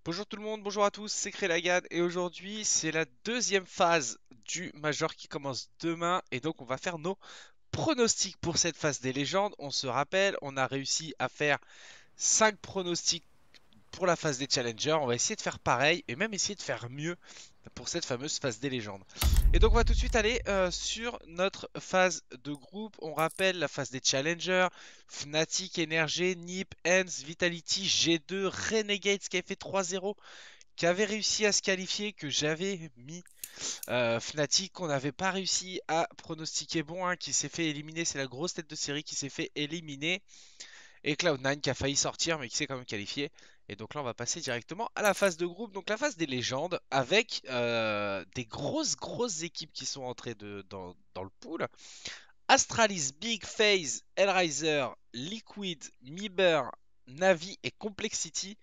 Bonjour tout le monde, bonjour à tous, c'est Krélagad et aujourd'hui c'est la deuxième phase du Major qui commence demain et donc on va faire nos pronostics pour cette phase des légendes. On se rappelle, on a réussi à faire 5 pronostics pour la phase des challengers. On va essayer de faire pareil et même essayer de faire mieux pour cette fameuse phase des légendes. Et donc on va tout de suite aller sur notre phase de groupe. On rappelle la phase des challengers: Fnatic, Energy, Nip, Hens, Vitality, G2, Renegades qui avait fait 3-0, qui avait réussi à se qualifier, que j'avais mis. Fnatic, qu'on n'avait pas réussi à pronostiquer bon, hein, qui s'est fait éliminer. C'est la grosse tête de série qui s'est fait éliminer. Et Cloud9 qui a failli sortir mais qui s'est quand même qualifié. Et donc là on va passer directement à la phase de groupe, donc la phase des légendes, avec des grosses équipes qui sont entrées dans le pool. Astralis, Big, FaZe, Hellraiser, Liquid, Miber, Navi et Complexity.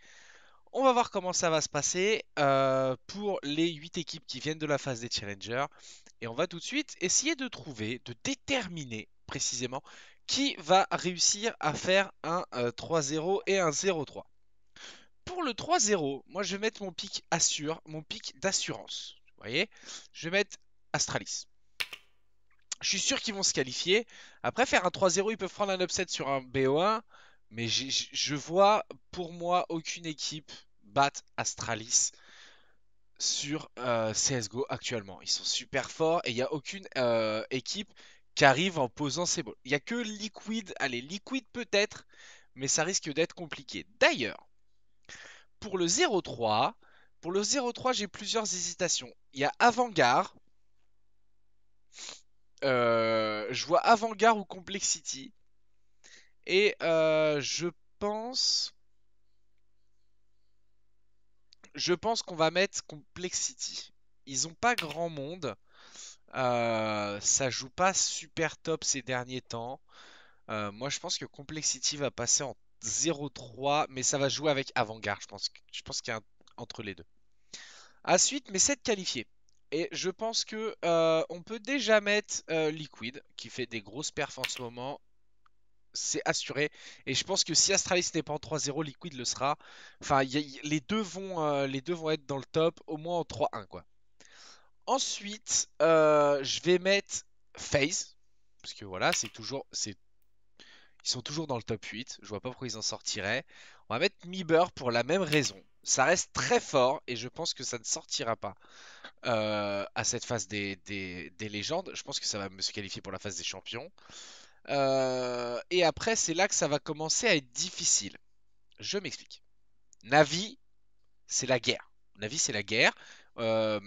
On va voir comment ça va se passer pour les 8 équipes qui viennent de la phase des challengers. Et on va tout de suite essayer de trouver, de déterminer précisément qui va réussir à faire un 3-0 et un 0-3. Pour le 3-0, moi je vais mettre mon pic assure, mon pic d'assurance. Vous voyez, je vais mettre Astralis. Je suis sûr qu'ils vont se qualifier. Après, faire un 3-0, ils peuvent prendre un upset sur un BO1. Mais je vois pour moi aucune équipe battre Astralis sur CSGO actuellement. Ils sont super forts et il n'y a aucune équipe qui arrive en posant ses balles. Il n'y a que Liquid. Allez, Liquid peut-être, mais ça risque d'être compliqué. D'ailleurs, pour le 0-3, j'ai plusieurs hésitations. Il y a Avantgarde. Je vois Avantgarde ou Complexity. Et pense, je pense qu'on va mettre Complexity. Ils ont pas grand monde. Ça joue pas super top ces derniers temps. Moi, je pense que Complexity va passer en 0-3, mais ça va jouer avec Avantgarde. Je pense qu'il y a entre les deux. Ensuite, mes 7 qualifiés. Et je pense que on peut déjà mettre Liquid, qui fait des grosses perfs en ce moment. C'est assuré. Et je pense que si Astralis n'est pas en 3-0, Liquid le sera. Enfin, les deux vont être dans le top, au moins en 3-1, quoi. Ensuite, je vais mettre FaZe. Parce que voilà, ils sont toujours dans le top 8. Je vois pas pourquoi ils en sortiraient. On va mettre Miber pour la même raison. Ça reste très fort et je pense que ça ne sortira pas à cette phase des légendes. Je pense que ça va me se qualifier pour la phase des champions. Et après, c'est là que ça va commencer à être difficile. Je m'explique. Navi, c'est la guerre. Navi, c'est la guerre. Euh,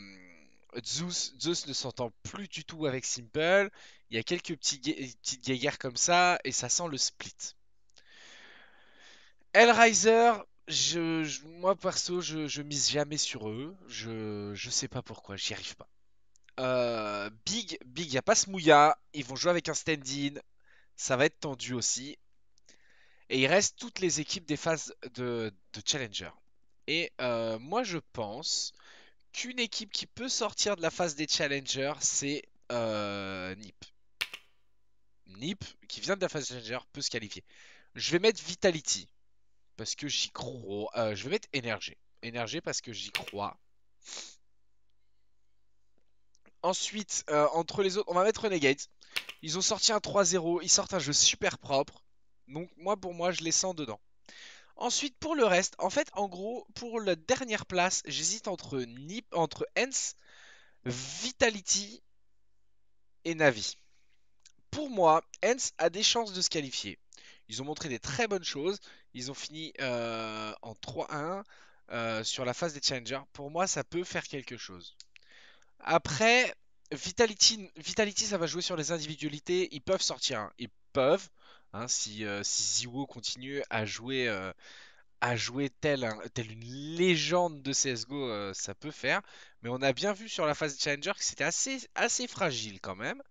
Zeus ne s'entend plus du tout avec Simple. Il y a quelques petites guerres comme ça et ça sent le split. Hellraiser, moi perso, je mise jamais sur eux. Je sais pas pourquoi, j'y arrive pas. Big, y a pas Smouya. Ils vont jouer avec un stand-in. Ça va être tendu aussi. Et il reste toutes les équipes des phases de Challenger. Et moi, je pense qu'une équipe qui peut sortir de la phase des Challengers, c'est Nip. Nip, qui vient de la phase Challenger, peut se qualifier. Je vais mettre Vitality, parce que j'y crois. Je vais mettre Energy. Energy parce que j'y crois. Ensuite, entre les autres, on va mettre Renegades. Ils ont sorti un 3-0, ils sortent un jeu super propre. Donc moi, pour moi, je les sens dedans. Ensuite, pour le reste, en fait, en gros, pour la dernière place, j'hésite entre Hens, Vitality et Navi. Pour moi, Hens a des chances de se qualifier. Ils ont montré des très bonnes choses. Ils ont fini en 3-1 sur la phase des challengers. Pour moi, ça peut faire quelque chose. Après, Vitality, ça va jouer sur les individualités. Ils peuvent sortir, hein. Ils peuvent. Hein, si Ziwo continue à jouer tel une légende de CSGO, ça peut faire. Mais on a bien vu sur la phase Challenger que c'était assez fragile quand même.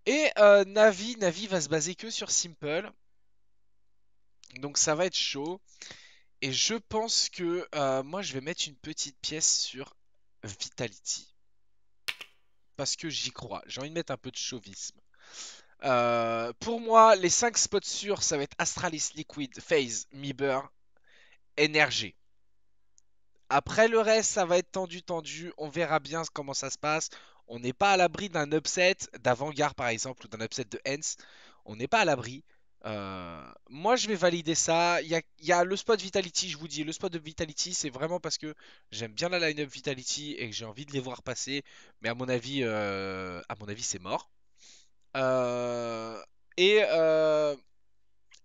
Et Navi va se baser que sur Simple. Donc ça va être chaud. Et je pense que moi je vais mettre une petite pièce sur Vitality. Parce que j'y crois. J'ai envie de mettre un peu de chauvisme. Pour moi, les 5 spots sûrs, ça va être Astralis, Liquid, FaZe, Miber, Energy. Après le reste, ça va être tendu, tendu. On verra bien comment ça se passe. On n'est pas à l'abri d'un upset d'Avant-Garde par exemple ou d'un upset de Hens. On n'est pas à l'abri. Moi, je vais valider ça. Il y a le spot Vitality, je vous dis. Le spot de Vitality, c'est vraiment parce que j'aime bien la line-up Vitality et que j'ai envie de les voir passer. Mais à mon avis, c'est mort. Euh, et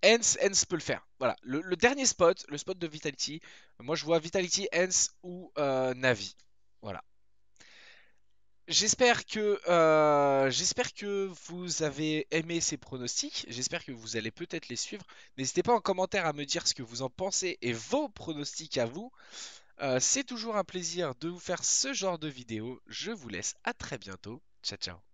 Hens peut le faire. Voilà. Le dernier spot, le spot de Vitality. Moi, je vois Vitality, Hens ou Navi. Voilà. J'espère que vous avez aimé ces pronostics. J'espère que vous allez peut-être les suivre. N'hésitez pas en commentaire à me dire ce que vous en pensez et vos pronostics à vous. C'est toujours un plaisir de vous faire ce genre de vidéo. Je vous laisse à très bientôt. Ciao ciao.